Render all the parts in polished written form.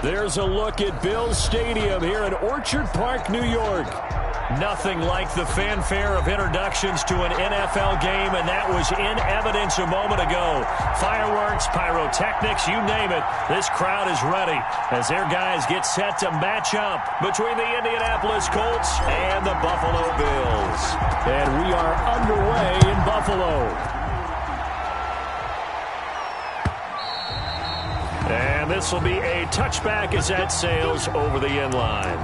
There's a look at Bills Stadium here in Orchard Park, New York. Nothing like the fanfare of introductions to an NFL game, and that was in evidence a moment ago. Fireworks, pyrotechnics, you name it. This crowd is ready as their guys get set to match up between the Indianapolis Colts and the Buffalo Bills. And we are underway in Buffalo. And this will be a touchback as that sails over the end line.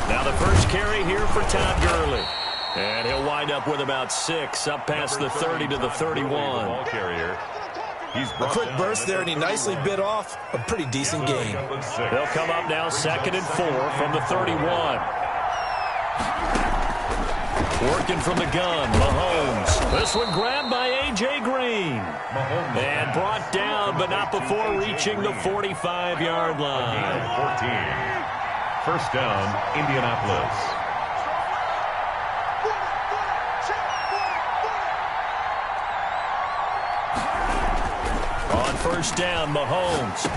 Now the first carry here for Todd Gurley. And he'll wind up with about 6, up past the 30 to the 31. A quick burst there, and he nicely bit off a pretty decent gain. They'll come up now 2nd and 4 from the 31. Working from the gun, Mahomes. This one grabbed by A.J. Green. And brought down, but not before reaching the 45-yard line. 14. First down, Indianapolis. First down, Mahomes.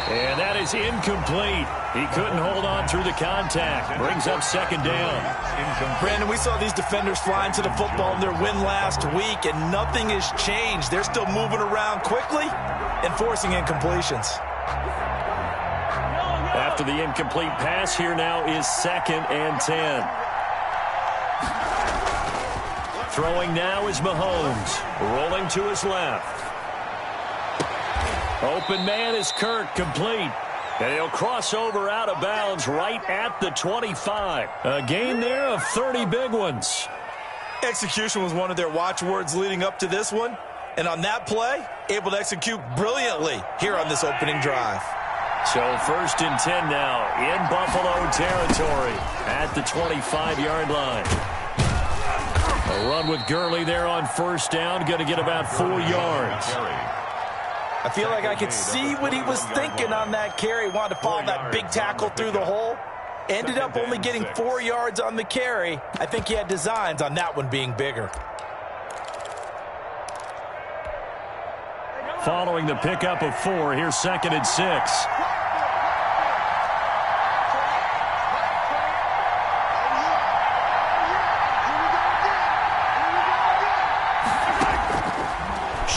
And that is incomplete. He couldn't hold on through the contact. Brings up 2nd down. Brandon, we saw these defenders flying to the football in their win last week, and nothing has changed. They're still moving around quickly and forcing incompletions. After the incomplete pass, here now is 2nd and 10. Throwing now is Mahomes. Rolling to his left. Open man is Kirk, complete. And he'll cross over out of bounds right at the 25. A gain there of 30 big ones. Execution was one of their watchwords leading up to this one. And on that play, able to execute brilliantly here on this opening drive. So 1st and 10 now in Buffalo territory at the 25-yard line. A run with Gurley there on 1st down. Going to get about 4 yards. I feel like I could see what he was thinking on that carry. Wanted to follow that big tackle through the hole. Ended up only getting 4 yards on the carry. I think he had designs on that one being bigger. Following the pickup of 4, here's 2nd and 6.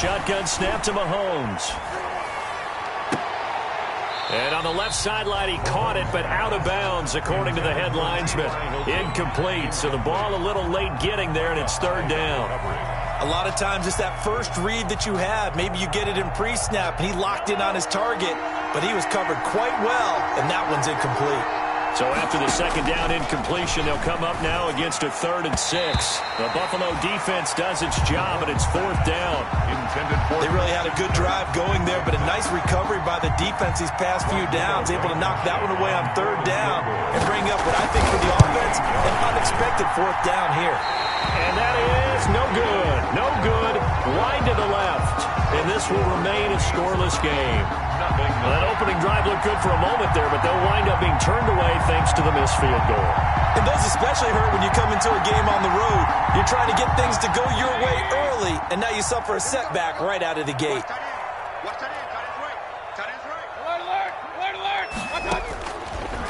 Shotgun snap to Mahomes. And on the left sideline, he caught it, but out of bounds, according to the head linesman. Incomplete, so the ball a little late getting there, and it's 3rd down. A lot of times it's that first read that you have. Maybe you get it in pre-snap, and he locked in on his target, but he was covered quite well, and that one's incomplete. So after the 2nd down incompletion, they'll come up now against a 3rd and 6. The Buffalo defense does its job, and it's 4th down. They really had a good drive going there, but a nice recovery by the defense these past few downs, able to knock that one away on 3rd down and bring up what I think for the offense, an unexpected 4th down here. And that is no good. No good. Wide to the left. And this will remain a scoreless game. That opening drive looked good for a moment there, but they'll wind up being turned away thanks to the missed field goal. And those especially hurt when you come into a game on the road. You're trying to get things to go your way early, and now you suffer a setback right out of the gate.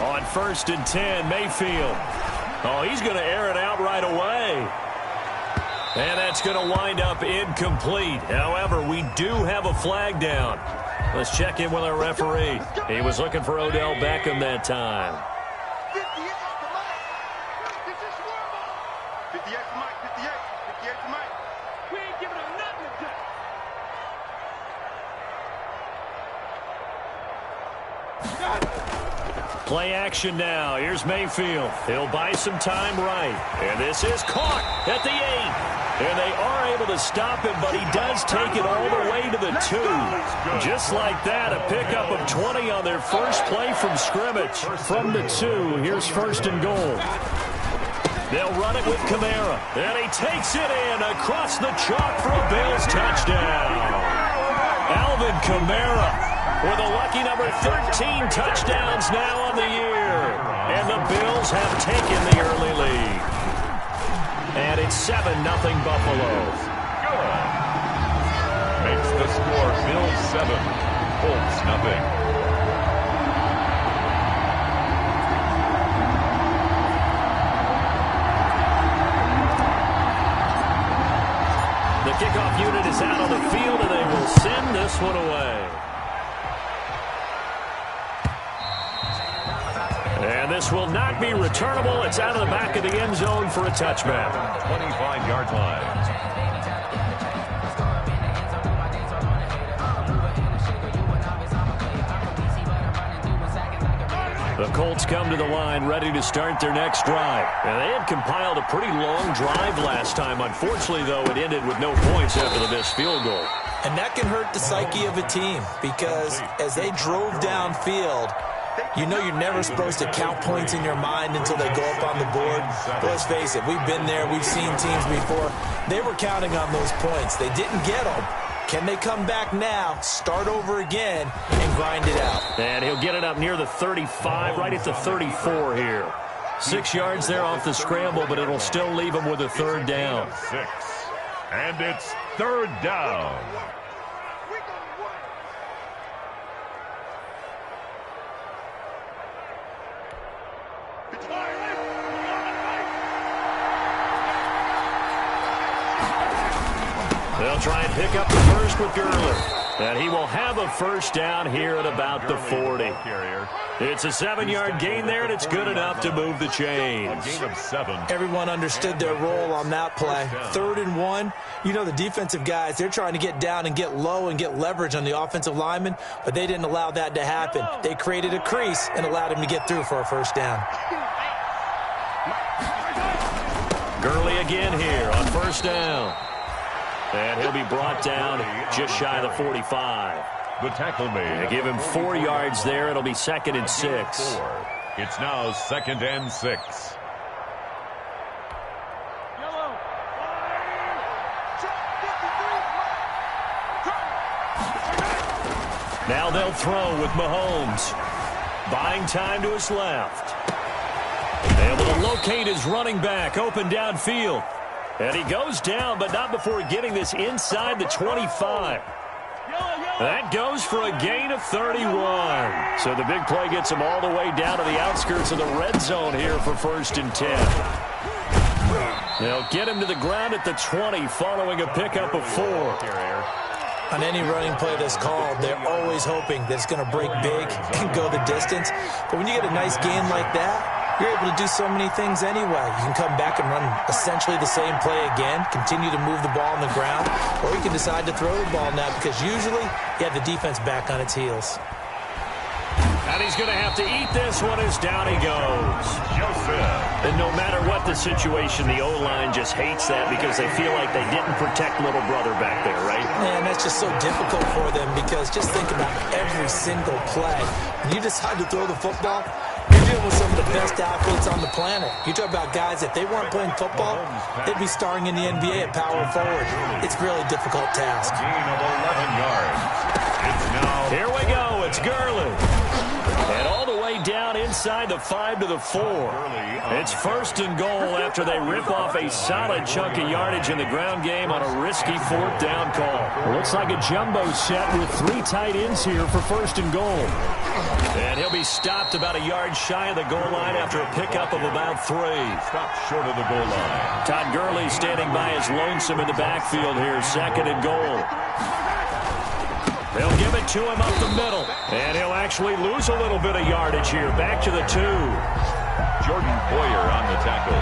On 1st and 10, Mayfield. Oh, he's going to air it out right away. And that's going to wind up incomplete. However, we do have a flag down. Let's check in with our referee. He was looking for Odell Beckham that time. Play action now. Here's Mayfield. He'll buy some time right. And this is caught at the 8. And they are able to stop him, but he does take it all the way to the 2. Just like that, a pickup of 20 on their first play from scrimmage. From the 2, here's 1st and goal. They'll run it with Kamara. And he takes it in across the chalk for a Bills touchdown. Alvin Kamara with a lucky number 13 touchdowns now on the year. And the Bills have taken the early lead. And it's 7-0 Buffalo. Good. Makes the score Bills 7, Colts nothing. The kickoff unit is out on the field, and they will send this one away. And this will not be returnable. It's out of the back of the end zone for a touchback. 25-yard line. The Colts come to the line ready to start their next drive. And they had compiled a pretty long drive last time. Unfortunately, though, it ended with no points after the missed field goal. And that can hurt the psyche of a team because as they drove downfield, you know you're never supposed to count points in your mind until they go up on the board. But let's face it, we've been there. We've seen teams before. They were counting on those points. They didn't get them. Can they come back now, start over again, and grind it out? And he'll get it up near the 35, right at the 34 here. 6 yards there off the scramble, but it'll still leave him with a third down. 6. And it's third down. They'll try and pick up the first with Gurley. And he will have a first down here at about the 40. It's a 7-yard gain there, and it's good enough to move the chains. A gain of 7. Everyone understood their role on that play. 3rd and 1. You know the defensive guys, they're trying to get down and get low and get leverage on the offensive lineman, but they didn't allow that to happen. They created a crease and allowed him to get through for a first down. Gurley again here on first down. And he'll be brought down just shy of the 45. The tackle made. They give him 4 yards there. It'll be 2nd and 6. It's now 2nd and 6. Now they'll throw with Mahomes. Buying time to his left. Able to locate his running back open downfield. And he goes down, but not before getting this inside the 25. That goes for a gain of 31. So the big play gets him all the way down to the outskirts of the red zone here for 1st and 10. They'll get him to the ground at the 20 following a pickup of 4. On any running play that's called, they're always hoping that it's going to break big and go the distance. But when you get a nice gain like that, you're able to do so many things anyway. You can come back and run essentially the same play again, continue to move the ball on the ground, or you can decide to throw the ball now because usually you have the defense back on its heels. And he's going to have to eat this one as down he goes. And no matter what the situation, the O-line just hates that because they feel like they didn't protect little brother back there, right? Man, that's just so difficult for them because just think about every single play. When you decide to throw the football, you're dealing with some of the best athletes on the planet. You talk about guys, if they weren't playing football, they'd be starring in the NBA at power forward. It's a really difficult task. Gain of 11 yards. It's now. Here we go. It's Gurley. And all the way down inside the 5 to the 4. It's 1st and goal after they rip off a solid chunk of yardage in the ground game on a risky 4th down call. Looks like a jumbo set with 3 tight ends here for 1st and goal. And he'll be stopped about a yard shy of the goal line after a pickup of about 3. Stopped short of the goal line. Todd Gurley standing by his lonesome in the backfield here, 2nd and goal. They'll give it to him up the middle. And he'll actually lose a little bit of yardage here. Back to the 2. Jordan Boyer on the tackle.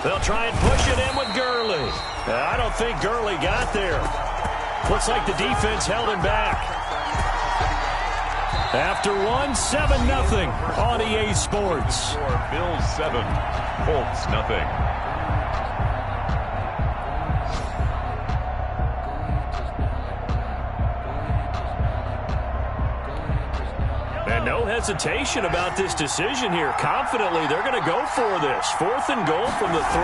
They'll try and push it in with Gurley. I don't think Gurley got there. Looks like the defense held him back. After 7-0 on EA Sports. Bills 7, Colts nothing. No hesitation about this decision here. Confidently, they're going to go for this. 4th and goal from the 3.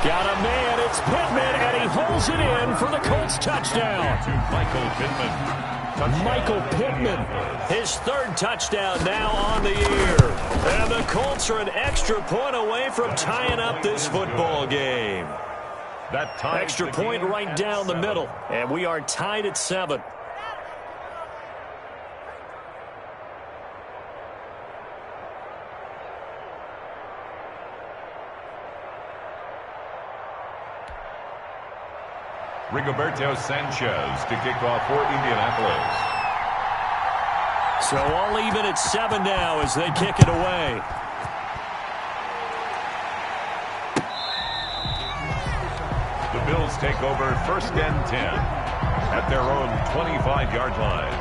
Got a man, it's Pittman, and he holds it in for the Colts touchdown. Michael Pittman, his 3rd touchdown now on the year. And the Colts are an extra point away from tying up this football game. Extra point right down the middle, and we are tied at 7. Rigoberto Sanchez to kick off for Indianapolis. So all even at 7 now as they kick it away. The Bills take over 1st and 10 at their own 25-yard line.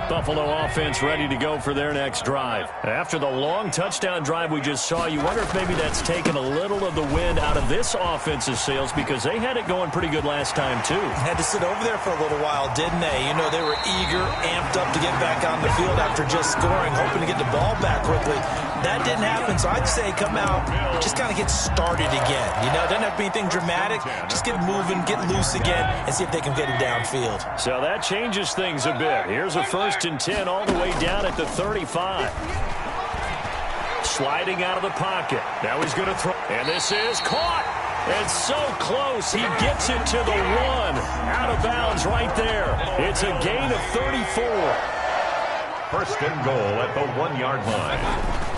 Buffalo offense ready to go for their next drive. After the long touchdown drive we just saw, you wonder if maybe that's taken a little of the wind out of this offense's sails because they had it going pretty good last time too. Had to sit over there for a little while, didn't they? You know, they were eager, amped up to get back on the field after just scoring, hoping to get the ball back quickly. That didn't happen, so I'd say come out, just kind of get started again. You know, it doesn't have to be anything dramatic. Just get moving, get loose again, and see if they can get it downfield. So that changes things a bit. Here's a 1st and 10 all the way down at the 35. Sliding out of the pocket. Now he's going to throw. And this is caught. It's so close. He gets it to the 1. Out of bounds right there. It's a gain of 34. 1st and goal at the 1-yard line.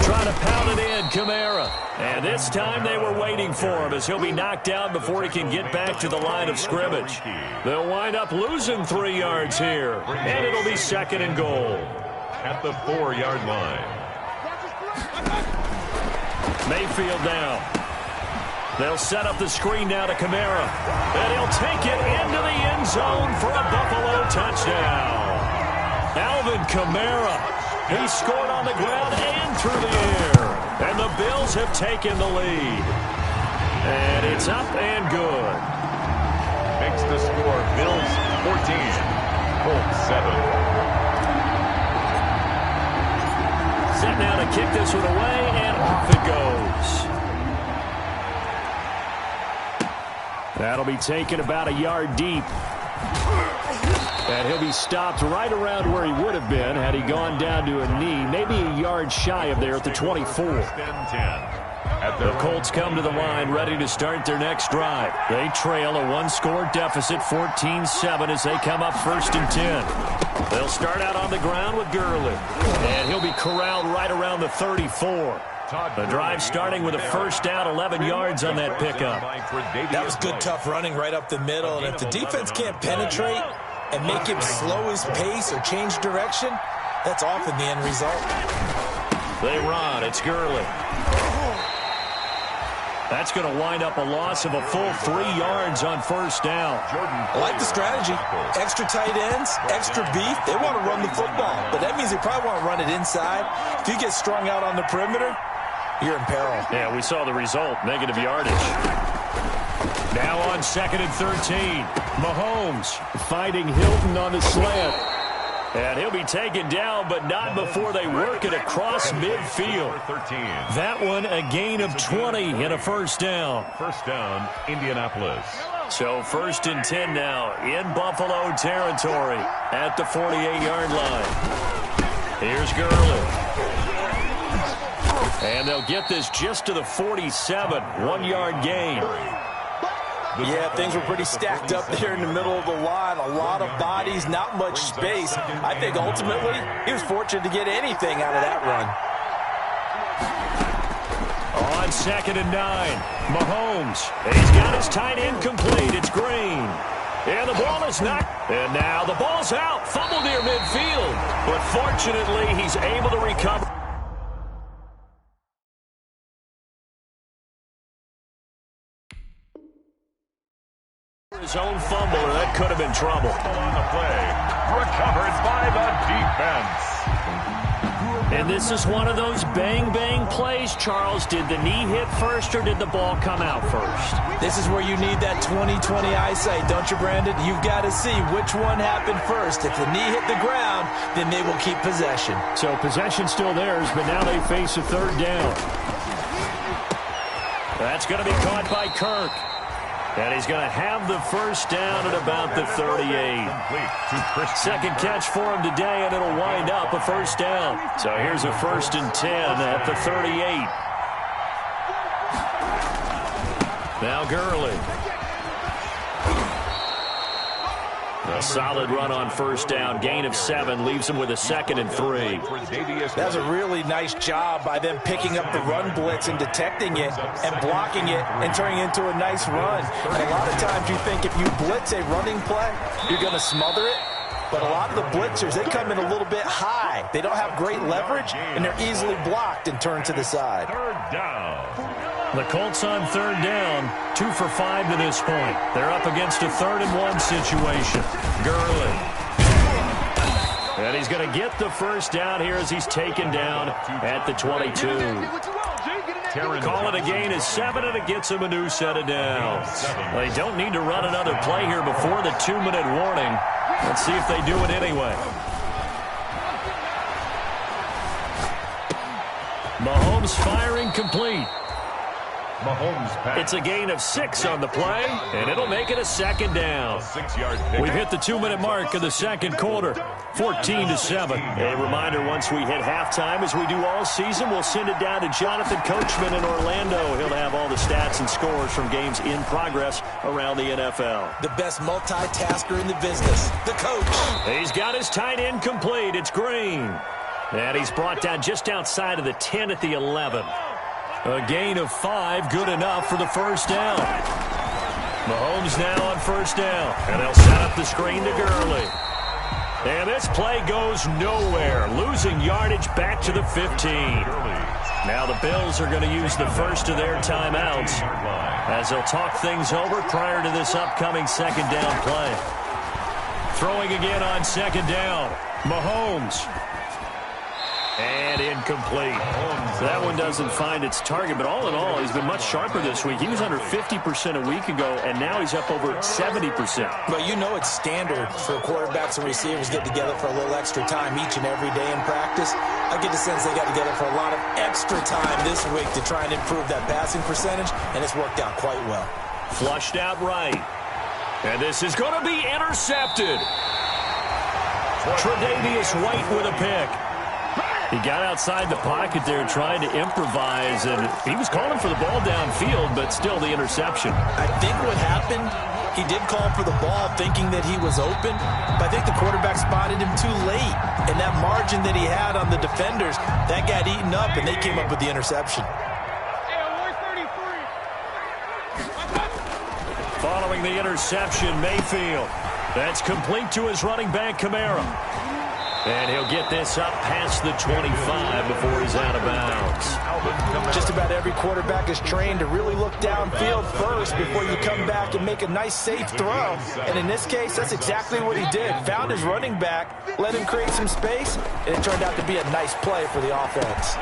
Trying to pound it in, Kamara. And this time they were waiting for him as he'll be knocked down before he can get back to the line of scrimmage. They'll wind up losing 3 yards here. And it'll be 2nd and goal. At the 4-yard line. Mayfield now. They'll set up the screen now to Kamara. And he'll take it into the end zone for a Buffalo touchdown. Alvin Kamara. He scored on the ground and through the air. And the Bills have taken the lead. And it's up and good. Makes the score Bills 14, Colts 7. Set now to kick this one away, and off it goes. That'll be taken about a yard deep. And he'll be stopped right around where he would have been had he gone down to a knee, maybe a yard shy of there at the 24. The Colts come to the line ready to start their next drive. They trail a 1-score deficit, 14-7, as they come up 1st and 10. They'll start out on the ground with Gurley. And he'll be corralled right around the 34. The drive starting with a 1st down, 11 yards on that pickup. That was good, tough running right up the middle. And if the defense can't penetrate and make him slow his pace or change direction, that's often the end result. They run. It's Gurley. That's going to wind up a loss of a full 3 yards on 1st down. I like the strategy. Extra tight ends, extra beef. They want to run the football, but that means they probably want to run it inside. If you get strung out on the perimeter, you're in peril. Yeah, we saw the result, negative yardage. Now on 2nd and 13. Mahomes fighting Hilton on the slant. And he'll be taken down, but not before they work it across midfield. That one a gain of 20 and a 1st down. 1st down, Indianapolis. So 1st and 10 now in Buffalo territory at the 48-yard line. Here's Gurley. And they'll get this just to the 47, 1-yard gain. Yeah, things were pretty stacked up there in the middle of the line. A lot of bodies, not much space. I think ultimately he was fortunate to get anything out of that run. On 2nd and 9, Mahomes. He's got his tight end complete. It's Green. And the ball is knocked. And now the ball's out. Fumble near midfield. But fortunately, he's able to recover. His own fumble, or that could have been trouble. On the play, recovered by the defense. And this is one of those bang-bang plays, Charles. Did the knee hit first or did the ball come out first? This is where you need that 20/20 eyesight, don't you, Brandon? You've got to see which one happened first. If the knee hit the ground, then they will keep possession. So possession still theirs, but now they face a third down. That's going to be caught by Kirk. And he's going to have the first down at about the 38. Second catch for him today, and it'll wind up a first down. So here's a 1st and 10 at the 38. Now Gurley. A solid run on first down. Gain of 7 leaves him with a 2nd and 3. That's a really nice job by them picking up the run blitz and detecting it and blocking it and turning it into a nice run. And a lot of times you think if you blitz a running play, you're going to smother it. But a lot of the blitzers, they come in a little bit high. They don't have great leverage, and they're easily blocked and turned to the side. Third down. The Colts on third down, 2 for 5 to this point. They're up against a 3rd and 1 situation. Gurley. And he's going to get the first down here as he's taken down at the 22. Call it a gain of 7, and it gets him a new set of downs. They don't need to run another play here before the 2-minute warning. Let's see if they do it anyway. Mahomes firing complete. It's a gain of 6 on the play, and it'll make it a 2nd down. We've hit the 2-minute mark of the second quarter, 14-7. A reminder, once we hit halftime, as we do all season, we'll send it down to Jonathan Coachman in Orlando. He'll have all the stats and scores from games in progress around the NFL. The best multitasker in the business, the coach. He's got his tight end complete. It's Green. And he's brought down just outside of the 10 at the 11. A gain of 5, good enough for the first down. Mahomes now on first down, and they'll set up the screen to Gurley. And this play goes nowhere, losing yardage back to the 15. Now the Bills are going to use the first of their timeouts as they'll talk things over prior to this upcoming 2nd down play. Throwing again on 2nd down, Mahomes. And incomplete. That one doesn't find its target, but all in all, he's been much sharper this week. He was under 50% a week ago, and now he's up over 70%. But you know it's standard for quarterbacks and receivers get together for a little extra time each and every day in practice. I get the sense they got together for a lot of extra time this week to try and improve that passing percentage, and it's worked out quite well. Flushed out right. And this is going to be intercepted. Tre'Davious White with a pick. He got outside the pocket there trying to improvise, and he was calling for the ball downfield, but still the interception. I think what happened, he did call for the ball thinking that he was open, but I think the quarterback spotted him too late. And that margin that he had on the defenders, that got eaten up, and they came up with the interception. Following the interception, Mayfield. That's complete to his running back, Kamara. And he'll get this up past the 25 before he's out of bounds. Just about every quarterback is trained to really look downfield first before you come back and make a nice, safe throw. And in this case, that's exactly what he did. Found his running back, let him create some space, and it turned out to be a nice play for the offense.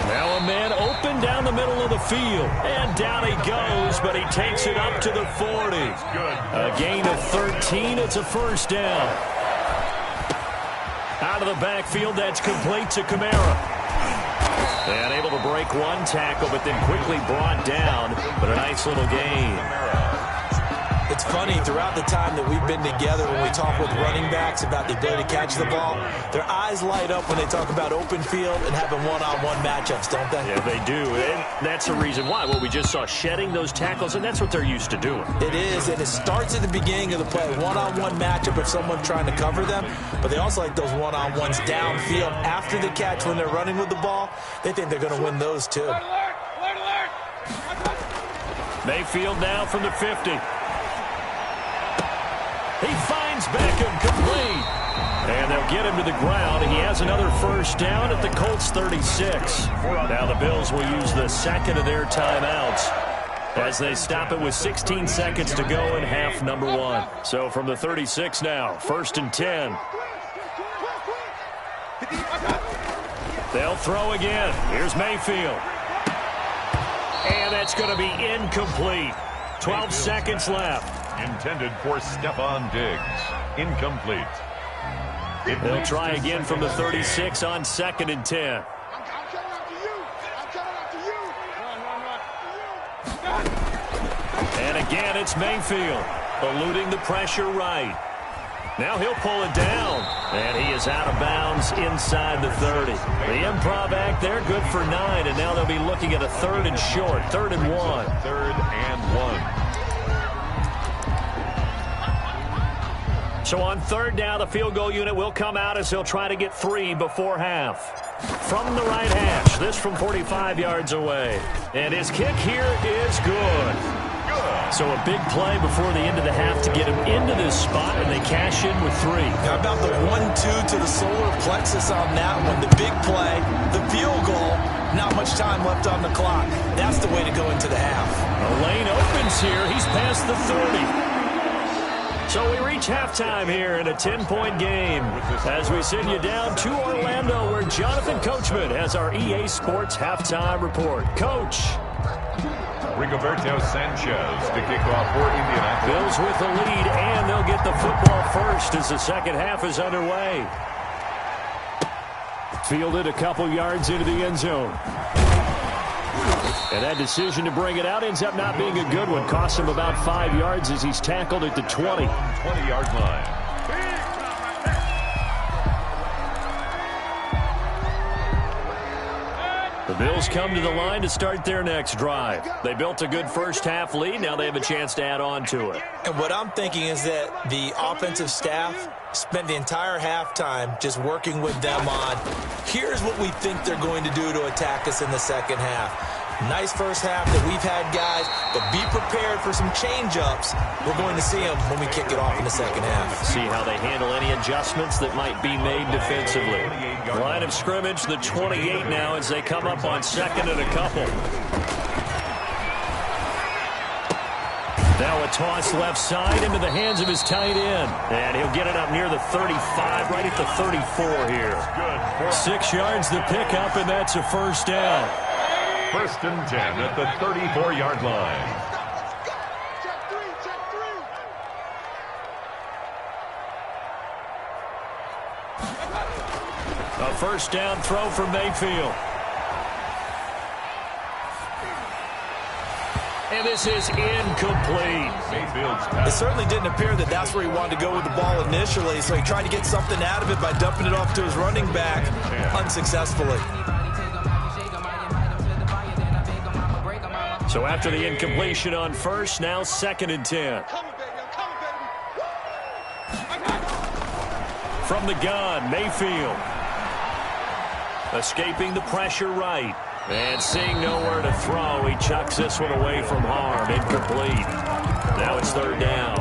Now a man open down the middle of the field. And down he goes, but he takes it up to the 40. A gain of 13. It's a first down. Out of the backfield, that's complete to Kamara. And able to break one tackle, but then quickly brought down. But a nice little gain. It's funny, throughout the time that we've been together, when we talk with running backs about the ability to catch the ball, their eyes light up when they talk about open field and having one-on-one matchups, don't they? Yeah, they do. And that's the reason why. Well, we just saw shedding those tackles, and that's what they're used to doing. It is, and it starts at the beginning of the play. One-on-one matchup of someone trying to cover them, but they also like those one-on-ones downfield after the catch when they're running with the ball. They think they're going to win those, too. Mayfield now from the 50. He finds Beckham complete. And they'll get him to the ground. He has another first down at the Colts 36. Now the Bills will use the second of their timeouts as they stop it with 16 seconds to go in half number 1. So from the 36 now, 1st and 10. They'll throw again. Here's Mayfield. And that's going to be incomplete. 12 seconds left. Intended for Stephon Diggs. Incomplete. They'll try again from the 36 on 2nd and 10. And again, it's Mayfield, eluding the pressure right. Now he'll pull it down, and he is out of bounds inside the 30. The improv act there, good for 9, and now they'll be looking at a 3rd and short, 3rd and 1. 3rd and 1. So on 3rd down, the field goal unit will come out as they'll try to get 3 before half. From the right hash, this from 45 yards away. And his kick here is good. So a big play before the end of the half to get him into this spot, and they cash in with 3. How about the 1-2 to the solar plexus on that one? The big play, the field goal, not much time left on the clock. That's the way to go into the half. A lane opens here. He's past the 30. So we reach halftime here in a 10-point game as we send you down to Orlando, where Jonathan Coachman has our EA Sports halftime report. Coach. Rigoberto Sanchez to kick off for Indianapolis. Bills with the lead, and they'll get the football first as the second half is underway. Fielded a couple yards into the end zone. And that decision to bring it out ends up not being a good one. Costs him about 5 yards as he's tackled at the 20. 20-yard line. The Bills come to the line to start their next drive. They built a good first-half lead. Now they have a chance to add on to it. And what I'm thinking is that the offensive staff spent the entire halftime just working with them on, here's what we think they're going to do to attack us in the second half. Nice first half that we've had, guys, but be prepared for some change-ups. We're going to see them when we kick it off in the second half. See how they handle any adjustments that might be made defensively. Line of scrimmage, the 28 now as they come up on 2nd and a couple. Now a toss left side into the hands of his tight end. And he'll get it up near the 35, right at the 34 here. 6 yards the pickup, and that's a first down. 1st and 10 at the 34-yard line. A first down throw for Mayfield. And this is incomplete. It certainly didn't appear that that's where he wanted to go with the ball initially, so he tried to get something out of it by dumping it off to his running back unsuccessfully. So after the incompletion on 1st, now 2nd and 10. From the gun, Mayfield. Escaping the pressure right. And seeing nowhere to throw, he chucks this one away from harm. Incomplete. Now it's 3rd down.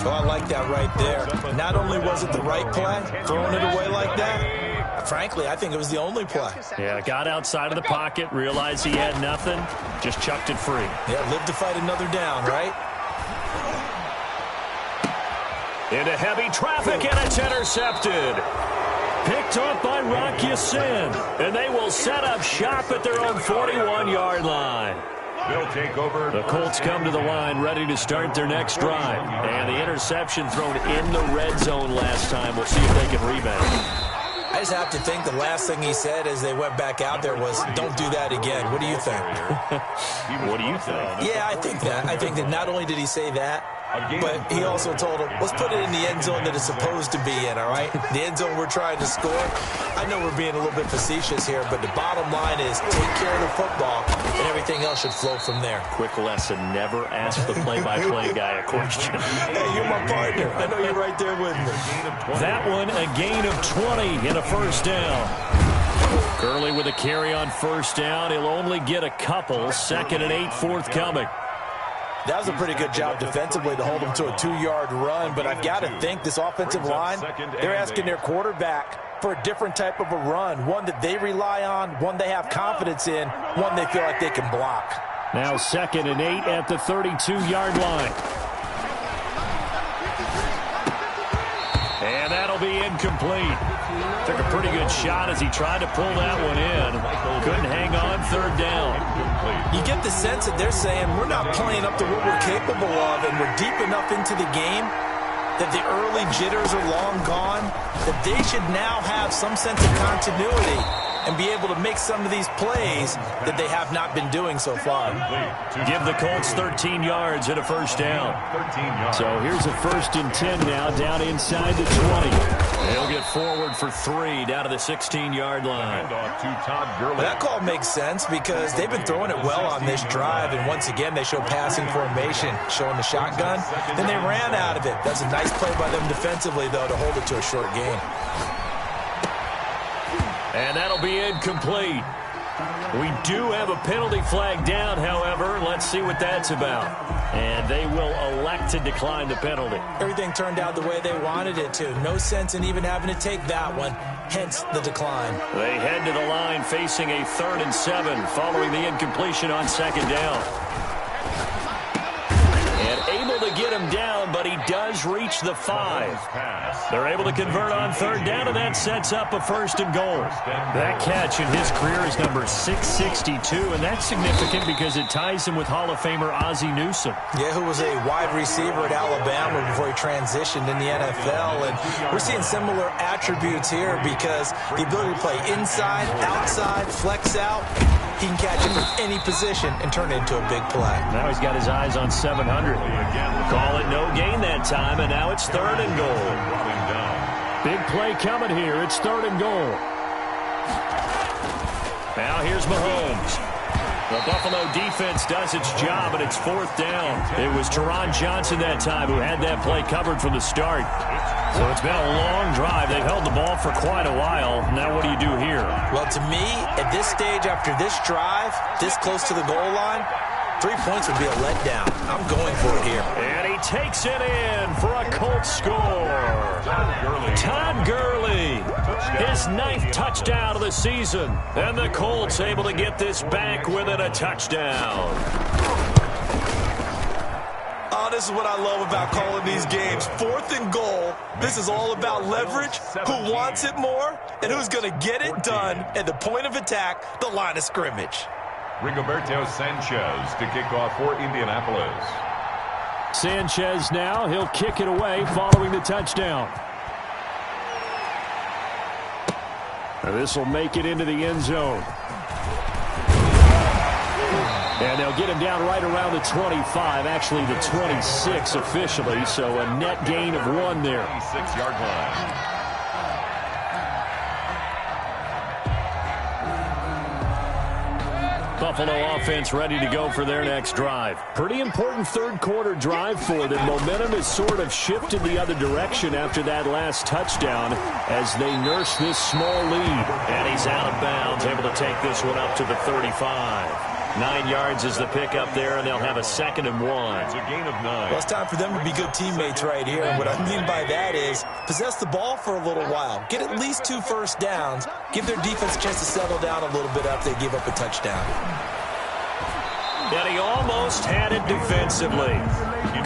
Oh, I like that right there. Not only was it the right play, throwing it away like that, frankly, I think it was the only play. Yeah, got outside of the pocket, realized he had nothing, just chucked it free. Yeah, live to fight another down, right? Into heavy traffic, and it's intercepted. Picked off by Rock Ya-Sin, and they will set up shop at their own 41-yard line. They'll take over. The Colts come to the line ready to start their next drive. And the interception thrown in the red zone last time. We'll see if they can rebound. I just have to think the last thing he said as they went back out there was, don't do that again. What do you think? What do you think? Yeah, I think that. I think that not only did he say that, but he also told him, let's put it in the end zone that it's supposed to be in, all right? The end zone we're trying to score. I know we're being a little bit facetious here, but the bottom line is take care of the football, and everything else should flow from there. Quick lesson, never ask the play-by-play guy a question. Hey, you're my partner. I know you're right there with me. That one, a gain of 20 and a first down. Gurley with a carry on first down. He'll only get a couple. 2nd and 8 forthcoming. That was a pretty good job defensively to hold him to a 2-yard run, but I've got to think this offensive line, they're asking their quarterback for a different type of a run, one that they rely on, one they have confidence in, one they feel like they can block. Now 2nd and 8 at the 32-yard line. And that'll be incomplete. Took a pretty good shot as he tried to pull that one in. Couldn't hang on third down. You get the sense that they're saying we're not playing up to what we're capable of, and we're deep enough into the game that the early jitters are long gone, that they should now have some sense of continuity and be able to make some of these plays that they have not been doing so far. Give the Colts 13 yards and a first down. So here's a 1st and 10 now, down inside the 20. He'll get forward for 3 down to the 16-yard line. That call makes sense because they've been throwing it well on this drive, and once again they show passing formation, showing the shotgun. Then they ran out of it. That's a nice play by them defensively, though, to hold it to a short gain. And that'll be incomplete. We do have a penalty flag down, however. Let's see what that's about. And they will elect to decline the penalty. Everything turned out the way they wanted it to. No sense in even having to take that one, hence the decline. They head to the line facing a 3rd and 7 following the incompletion on 2nd down. And able to get him down, but he does reach the 5. They're able to convert on 3rd down, and that sets up a 1st and goal. That catch in his career is number 662, and that's significant because it ties him with Hall of Famer Ozzie Newsome. Yeah, who was a wide receiver at Alabama before he transitioned in the NFL. And we're seeing similar attributes here because the ability to play inside, outside, flex out. He can catch it from any position and turn it into a big play. Now he's got his eyes on 700. Call it no gain that time, and now it's 3rd and goal. Big play coming here. It's 3rd and goal. Now here's Mahomes. The Buffalo defense does its job, and it's 4th down. It was Teron Johnson that time who had that play covered from the start. So it's been a long drive. They've held the ball for quite a while. Now what do you do here? Well, to me, at this stage after this drive, this close to the goal line, 3 points would be a letdown. I'm going for it here. And he takes it in for a Colts score. Todd Gurley, his 9th touchdown of the season. And the Colts able to get this back within a touchdown. Oh, this is what I love about calling these games. 4th and goal. This is all about leverage, who wants it more, and who's going to get it done at the point of attack, the line of scrimmage. Rigoberto Sanchez to kick off for Indianapolis. Sanchez now, he'll kick it away following the touchdown. This will make it into the end zone. And they'll get him down right around the 25, actually the 26 officially, so a net gain of 1 there. 6-yard line. Buffalo offense ready to go for their next drive. Pretty important 3rd quarter drive for them. Momentum has sort of shifted the other direction after that last touchdown as they nurse this small lead. And he's out of bounds, able to take this one up to the 35. 9 yards is the pickup there, and they'll have a 2nd and 1. It's a gain of 9. Well, it's time for them to be good teammates right here. And what I mean by that is possess the ball for a little while. Get at least 2 first downs. Give their defense a chance to settle down a little bit after they give up a touchdown. And he almost had it defensively.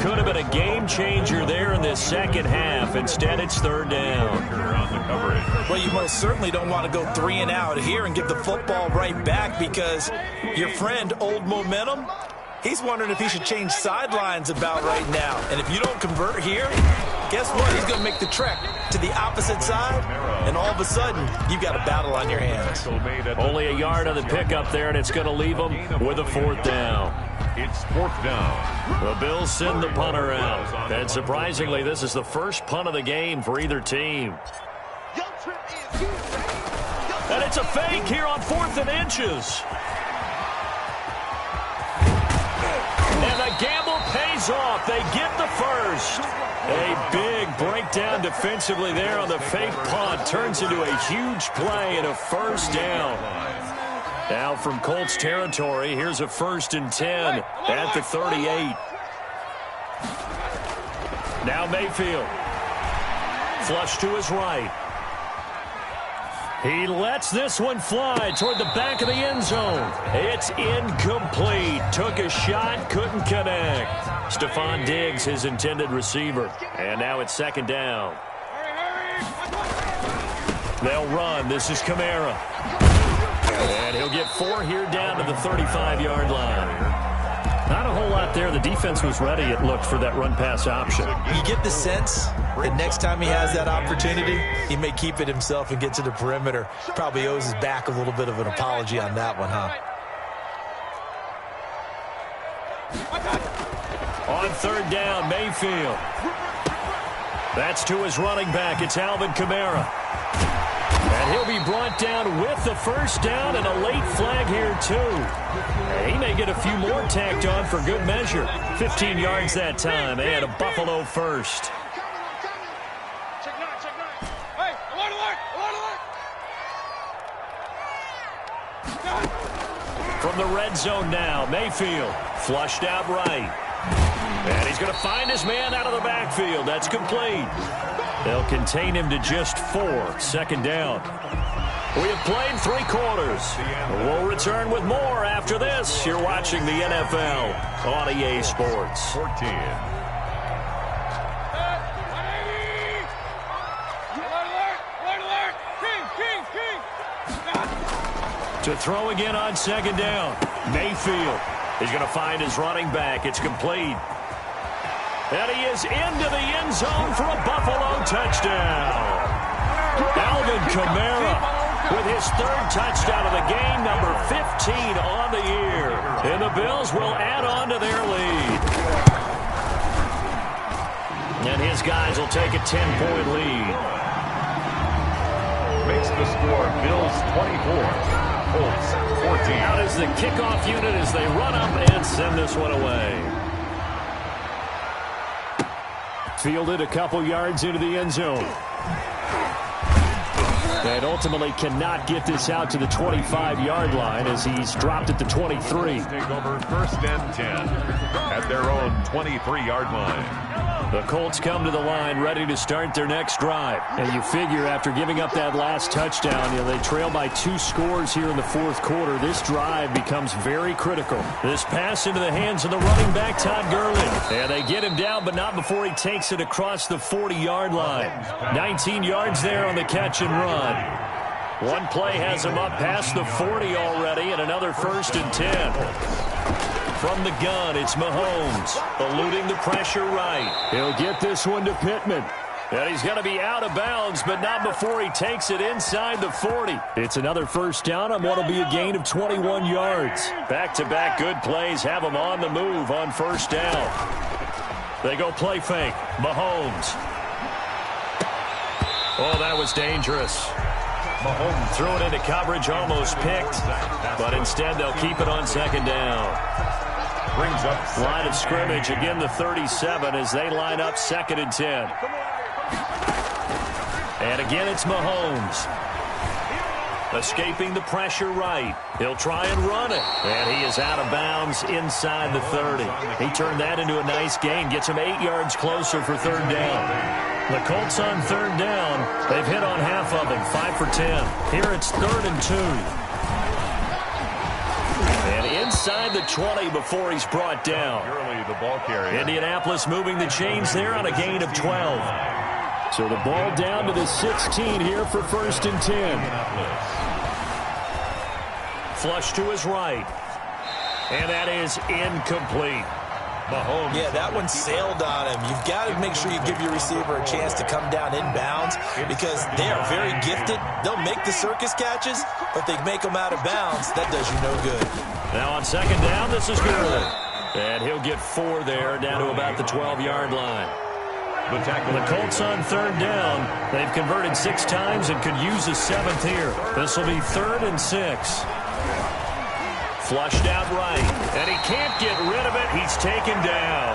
Could have been a game changer there in this 2nd half. Instead, it's 3rd down. Well, you most certainly don't want to go 3 and out here and give the football right back because your friend, Old Momentum, he's wondering if he should change sidelines about right now. And if you don't convert here, guess what? He's going to make the trek to the opposite side, and all of a sudden, you've got a battle on your hands. Only a yard on the pickup there, and it's going to leave them with a 4th down. It's 4th down. The Bills send the punter out. And surprisingly, this is the first punt of the game for either team. And it's a fake here on 4th and inches. And the gamble pays off. They get the first. A big breakdown defensively there on the fake punt. Turns into a huge play and a 1st down. Now from Colts territory, here's a 1st and 10 at the 38. Now Mayfield. Flush to his right. He lets this one fly toward the back of the end zone. It's incomplete. Took a shot, couldn't connect. Stephon Diggs, his intended receiver. And now it's 2nd down. They'll run. This is Kamara. And he'll get 4 here down to the 35-yard line. Not a whole lot there. The defense was ready, it looked, for that run-pass option. You get the sense that next time he has that opportunity, he may keep it himself and get to the perimeter. Probably owes his back a little bit of an apology on that one, huh? On 3rd down, Mayfield. That's to his running back. It's Alvin Kamara. And he'll be brought down with the 1st down and a late flag here, too. He may get a few more tacked on for good measure. 15 yards that time, and a Buffalo first. From the red zone now, Mayfield flushed out right. And he's going to find his man out of the backfield. That's complete. They'll contain him to just 4. 2nd down. We have played 3 quarters. We'll return with more after this. You're watching the NFL on EA Sports. 14. To throw again on 2nd down. Mayfield is going to find his running back. It's complete. And he is into the end zone for a Buffalo touchdown. Alvin Kamara with his 3rd touchdown of the game, number 15 on the year. And the Bills will add on to their lead. And his guys will take a 10-point lead. Makes the score Bills 24, Colts 14. Out is the kickoff unit as they run up and send this one away. Fielded a couple yards into the end zone. And ultimately cannot get this out to the 25-yard line as he's dropped at the 23. Take over 1st and 10 at their own 23-yard line. The Colts come to the line ready to start their next drive. And you figure after giving up that last touchdown, they trail by 2 scores here in the 4th quarter. This drive becomes very critical. This pass into the hands of the running back, Todd Gurley. And they get him down, but not before he takes it across the 40-yard line. 19 yards there on the catch and run. One play has him up past the 40 already, and another 1st and 10. From the gun, it's Mahomes, eluding the pressure right. He'll get this one to Pittman. And he's going to be out of bounds, but not before he takes it inside the 40. It's another 1st down on what will be a gain of 21 yards. Back-to-back good plays have him on the move on 1st down. They go play fake. Mahomes. Oh, that was dangerous. Mahomes threw it into coverage, almost picked, but instead they'll keep it on 2nd down. Brings up line of scrimmage, again the 37 as they line up 2nd and 10. And again it's Mahomes. Escaping the pressure right. He'll try and run it. And he is out of bounds inside the 30. He turned that into a nice gain. Gets him 8 yards closer for 3rd down. The Colts on 3rd down. They've hit on half of them, 5 for 10. Here it's 3rd and 2. And inside the 20 before he's brought down. Gurley, the ball carrier. Indianapolis moving the chains there on a gain of 12. So the ball down to the 16 here for 1st and 10. Flush to his right. And that is incomplete. Mahomes. Yeah, that one sailed on him. You've got to make sure you give your receiver a chance to come down inbounds because they are very gifted. They'll make the circus catches, but they make them out of bounds. That does you no good. Now on 2nd down, this is Gurley. And he'll get 4 there, down to about the 12-yard line. The Colts on 3rd down. They've converted 6 times and could use a 7th here. This will be 3rd and 6. Flushed out right. And he can't get rid of it. He's taken down.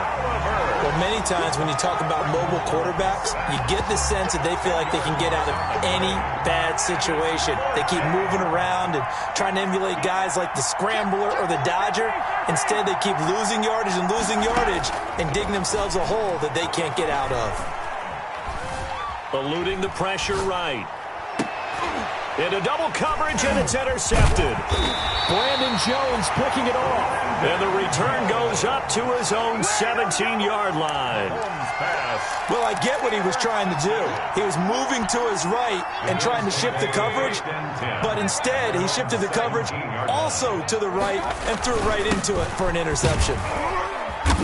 Well, many times when you talk about mobile quarterbacks, you get the sense that they feel like they can get out of any bad situation. They keep moving around and trying to emulate guys like the Scrambler or the Dodger. Instead, they keep losing yardage and digging themselves a hole that they can't get out of. Eluding the pressure right. Into double coverage, and it's intercepted. Brandon Jones picking it off. And the return goes up to his own 17-yard line. pass. Well, I get what he was trying to do. He was moving to his right and trying to shift the coverage, but instead he shifted the coverage also to the right and threw right into it for an interception.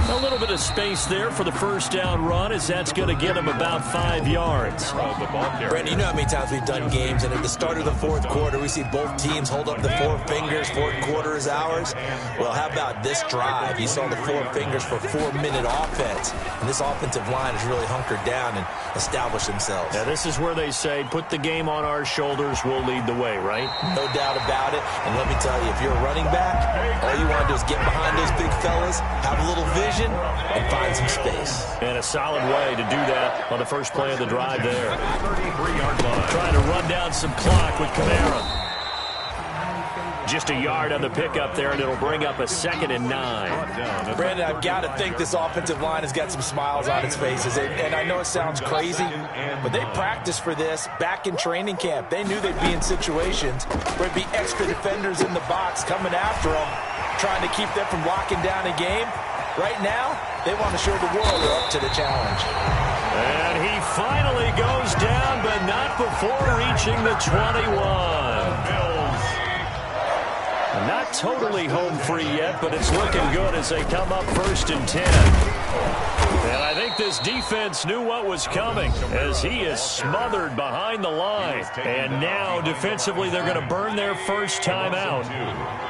A little bit of space there for the first down run, as that's going to get him about 5 yards. Brandon, you know how many times we've done games, and at the start of the fourth quarter, we see both teams hold up the 4 fingers, fourth quarter is ours. Well, how about this drive? You saw the 4 fingers for 4-minute offense, and this offensive line has really hunkered down and established themselves. Now, this is where they say, put the game on our shoulders, we'll lead the way, right? No doubt about it, and let me tell you, if you're a running back, all you want to do is get behind those big fellas, have a little vision, and find some space. And a solid way to do that on the first play of the drive there. 33-yard line. Trying to run down some clock with Kamara. Just a yard on the pickup there, and it'll bring up a 2nd and 9. Brandon, I've got to think this offensive line has got some smiles on its faces. And I know it sounds crazy, but they practiced for this back in training camp. They knew they'd be in situations where there'd be extra defenders in the box coming after them, trying to keep them from locking down a game. Right now, they want to show the world they're up to the challenge. And he finally goes down, but not before reaching the 21. Not totally home free yet, but it's looking good as they come up 1st and 10. And I think this defense knew what was coming as he is smothered behind the line. And now defensively they're going to burn their first time out.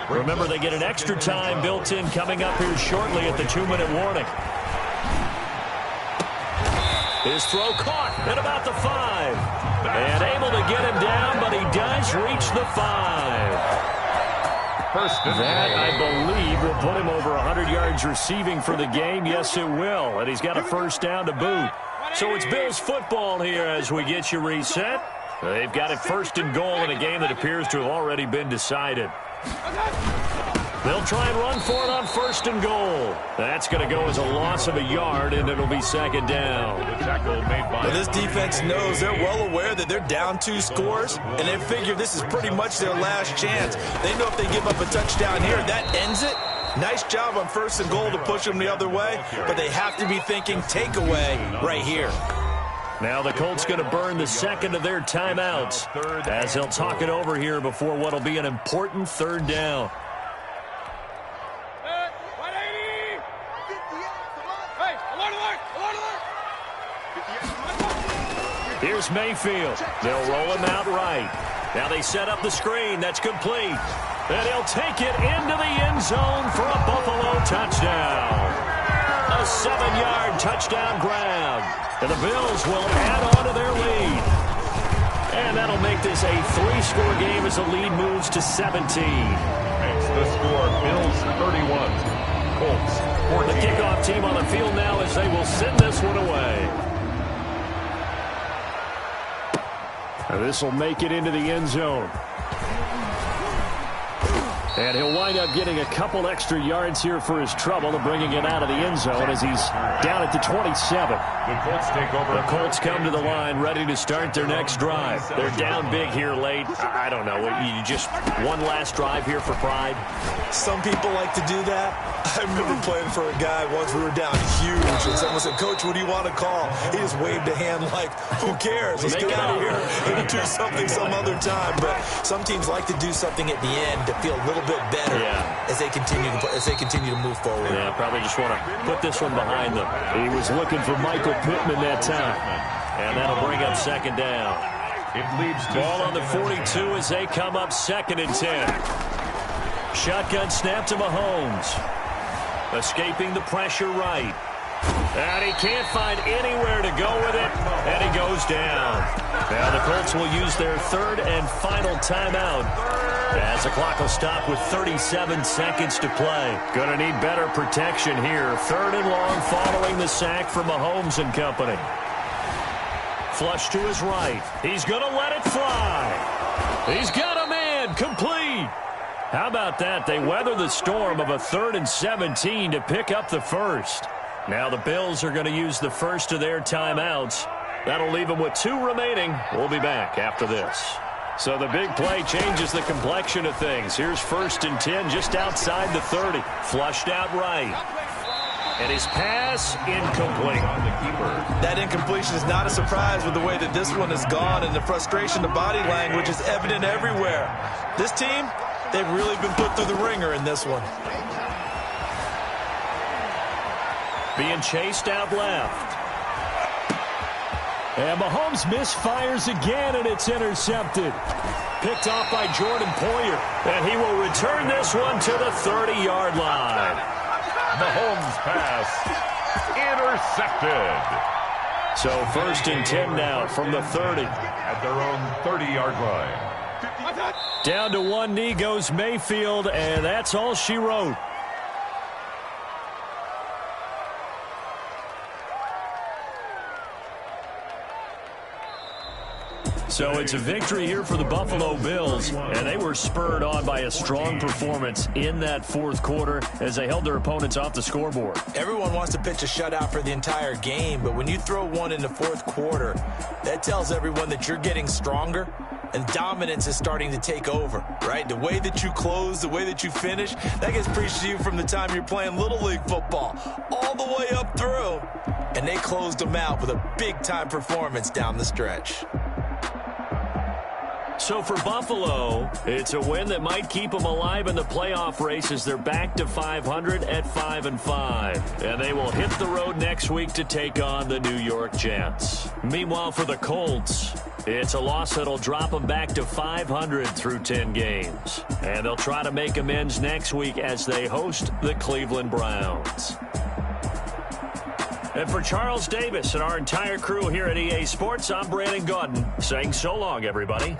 Remember, they get an extra time built in coming up here shortly at the 2-minute warning. His throw caught at about the 5. And able to get him down, but he does reach the 5. That, I believe, will put him over 100 yards receiving for the game. Yes, it will. And he's got a first down to boot. So it's Bills football here as we get you reset. They've got it 1st and goal in a game that appears to have already been decided. They'll try and run for it on 1st and goal. That's going to go as a loss of a yard, and it'll be 2nd down. Well, this defense knows, they're well aware that they're down 2 scores, and they figure this is pretty much their last chance. They know if they give up a touchdown here, that ends it. Nice job on 1st and goal to push them the other way, but they have to be thinking takeaway right here. Now the Colts going to burn the 2nd of their timeouts as they'll talk it over here before what will be an important 3rd down. Here's Mayfield. They'll roll him out right. Now they set up the screen. That's complete. And he'll take it into the end zone for a Buffalo touchdown. A 7-yard touchdown grab. And the Bills will add on to their lead. And that'll make this a 3-score game as the lead moves to 17. Makes the score Bills 31. Colts 14. The kickoff team on the field now as they will send this one away. This will make it into the end zone. And he'll wind up getting a couple extra yards here for his trouble and bringing it out of the end zone as he's down at the 27. The Colts take over. The Colts come to the line ready to start their next drive. They're down big here late. I don't know. You just one last drive here for pride? Some people like to do that. I remember playing for a guy once. We were down huge, and someone said, "Coach, what do you want to call?" He just waved a hand like, "Who cares? Let's get out of here and do something some other time." But some teams like to do something at the end to feel a little bit better as they continue to move forward. Yeah, probably just want to put this one behind them. He was looking for Michael Pittman that time, and that'll bring up 2nd down. It leads to ball on the 42 as they come up 2nd and 10. Shotgun snap to Mahomes. Escaping the pressure right. And he can't find anywhere to go with it, and he goes down. Now the Colts will use their 3rd and final timeout as the clock will stop with 37 seconds to play. Gonna need better protection here. 3rd and long following the sack from Mahomes and company. Flush to his right. He's gonna let it fly. He's got a man. Complete. How about that? They weather the storm of a 3rd and 17 to pick up the first. Now the Bills are going to use the first of their timeouts. That'll leave them with 2 remaining. We'll be back after this. So the big play changes the complexion of things. Here's 1st and 10 just outside the 30. Flushed out right. And his pass incomplete. On the keeper. That incompletion is not a surprise with the way that this one has gone, and the frustration, the body language is evident everywhere. This team, they've really been put through the ringer in this one. Being chased out left. And Mahomes misfires again, and it's intercepted. Picked off by Jordan Poyer. And he will return this one to the 30-yard line. Mahomes pass intercepted. So 1st and 10 now from the 30. At their own 30-yard line. Down to one knee goes Mayfield, and that's all she wrote. So it's a victory here for the Buffalo Bills, and they were spurred on by a strong performance in that 4th quarter as they held their opponents off the scoreboard. Everyone wants to pitch a shutout for the entire game, but when you throw one in the 4th quarter, that tells everyone that you're getting stronger and dominance is starting to take over, right? The way that you close, the way that you finish, that gets preached to you from the time you're playing Little League football all the way up through, and they closed them out with a big-time performance down the stretch. So for Buffalo, it's a win that might keep them alive in the playoff race as they're back to 500 at 5-5. And they will hit the road next week to take on the New York Jets. Meanwhile, for the Colts, it's a loss that'll drop them back to 500 through 10 games. And they'll try to make amends next week as they host the Cleveland Browns. And for Charles Davis and our entire crew here at EA Sports, I'm Brandon Gaudin saying so long, everybody.